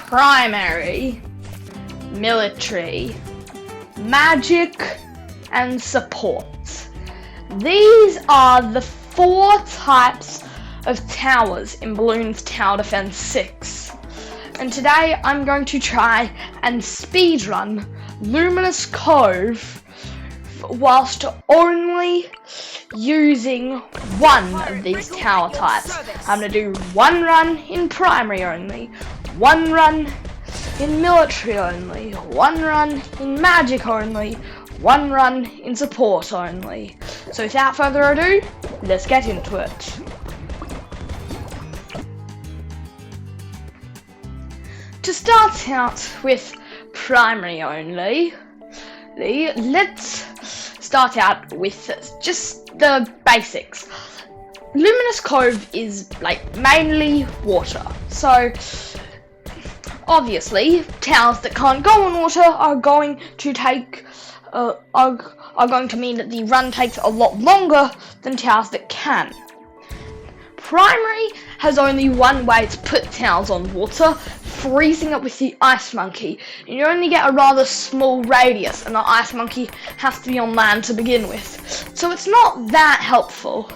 primary, military, magic, and support. These are the 4 types of towers in Bloons Tower Defense 6. And today I'm going to try and speedrun Luminous Cove whilst only using one of these tower types. I'm going to do one run in primary only, one run in military only, one run in magic only, one run in support only. So without further ado, let's get into it. To start out with primary only, let's start out with just the basics. Luminous Cove is mainly water, so obviously towers that can't go on water are going to take are going to mean that the run takes a lot longer than towers that can. Primary has only one way to put towers on water, freezing it with the ice monkey. You only get a rather small radius, and the ice monkey has to be on land to begin with, so it's not that helpful.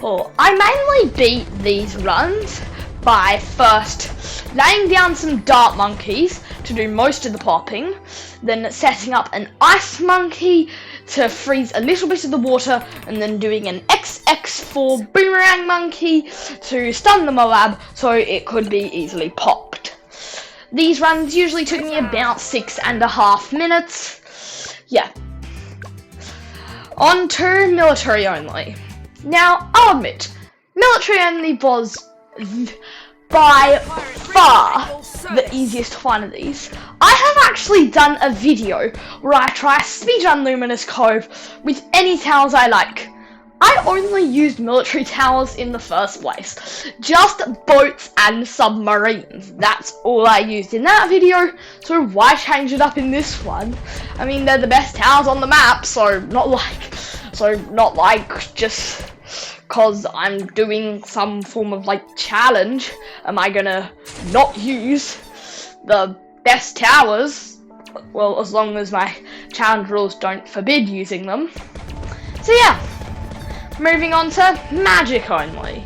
I mainly beat these runs by first laying down some dart monkeys to do most of the popping, then setting up an ice monkey to freeze a little bit of the water, and then doing an XX4 boomerang monkey to stun the Moab so it could be easily popped. These runs usually took me about 6.5 minutes. Yeah. On to military only. Now, I'll admit, military only was by far the easiest to find of these. I have actually done a video where I try speedrun Luminous Cove with any towers I like. I only used military towers in the first place. Just boats and submarines. That's all I used in that video, so why change it up in this one? I mean, they're the best towers on the map, so not like just cause I'm doing some form of challenge, am I gonna not use the best towers? Well, as long as my challenge rules don't forbid using them. So yeah, moving on to magic only.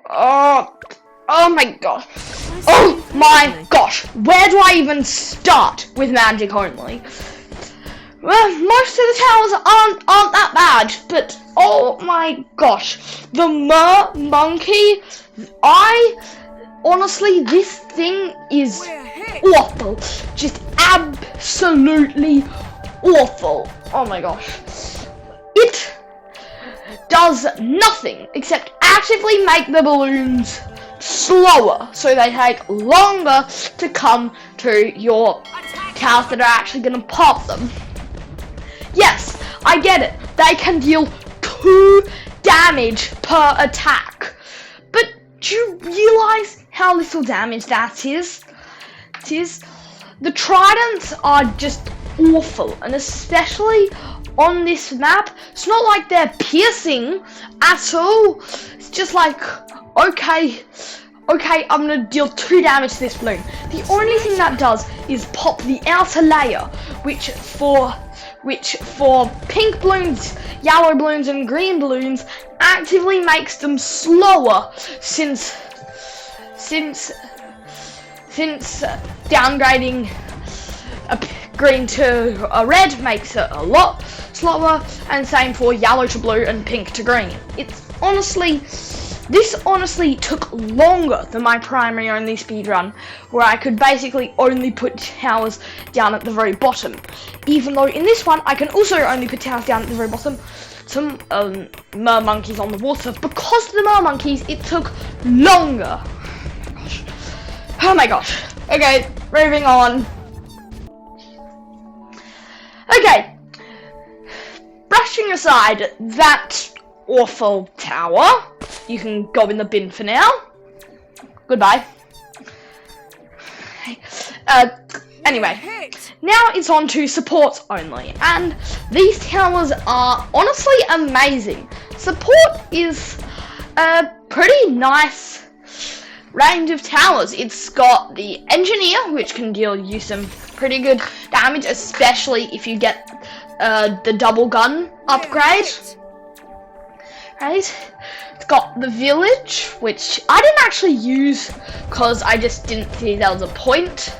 Oh my gosh. Oh my gosh. Where do I even start with magic only? Well, most of the towers aren't that bad, but oh my gosh, the mer monkey, honestly, this thing is awful, just absolutely awful. Oh my gosh, it does nothing except actively make the balloons slower, so they take longer to come to your towers that are actually going to pop them. Yes, I get it. They can deal 2 damage per attack. But do you realise how little damage that is? The tridents are just awful, and especially on this map, it's not like they're piercing at all. It's just like, okay, I'm gonna deal 2 damage to this balloon. The only thing that does is pop the outer layer, which for pink balloons, yellow balloons, and green balloons actively makes them slower, since downgrading a green to a red makes it a lot slower, and same for yellow to blue and pink to green. This honestly took longer than my primary only speedrun, where I could basically only put towers down at the very bottom. Even though in this one, I can also only put towers down at the very bottom. Some mer monkeys on the water. Because of the mer monkeys, it took longer. Oh my gosh. Okay, moving on. Okay. Brushing aside that awful tower, you can go in the bin for now. Goodbye. Anyway, now it's on to support only, and these towers are honestly amazing. Support is a pretty nice range of towers. It's got the Engineer, which can deal you some pretty good damage, especially if you get the double gun upgrade. Right? It's got the Village, which I didn't actually use because I just didn't see there was a point.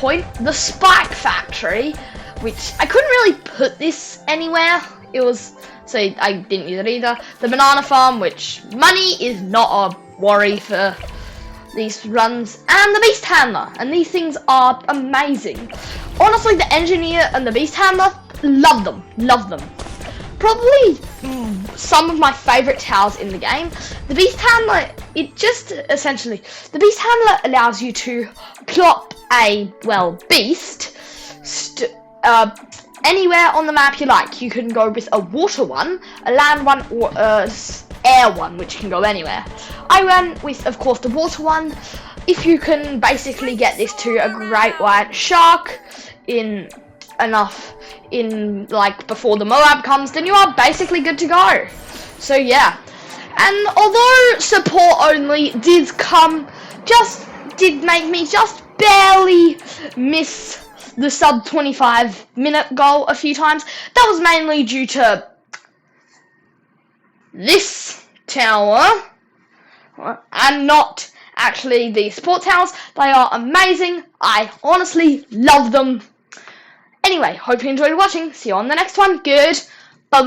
The Spike Factory, which I couldn't really put this anywhere. It was, so I didn't use it either. The Banana Farm, which money is not a worry for these runs, and the Beast Handler, and these things are amazing. Honestly, the Engineer and the Beast Handler, love them. Probably some of my favorite towers in the game. The Beast Handler, it just essentially, the Beast Handler allows you to plop a, well, beast anywhere on the map you like. You can go with a water one, a land one, or a air one, which can go anywhere. I went with, of course, the water one. If you can basically get this to a great white shark in like before the Moab comes, then you are basically good to go. So yeah, and although support only did make me just barely miss the sub 25-minute goal a few times, that was mainly due to this tower and not actually the support towers. They are amazing. I honestly love them. Anyway, hope you enjoyed watching. See you on the next one. Good. Bye.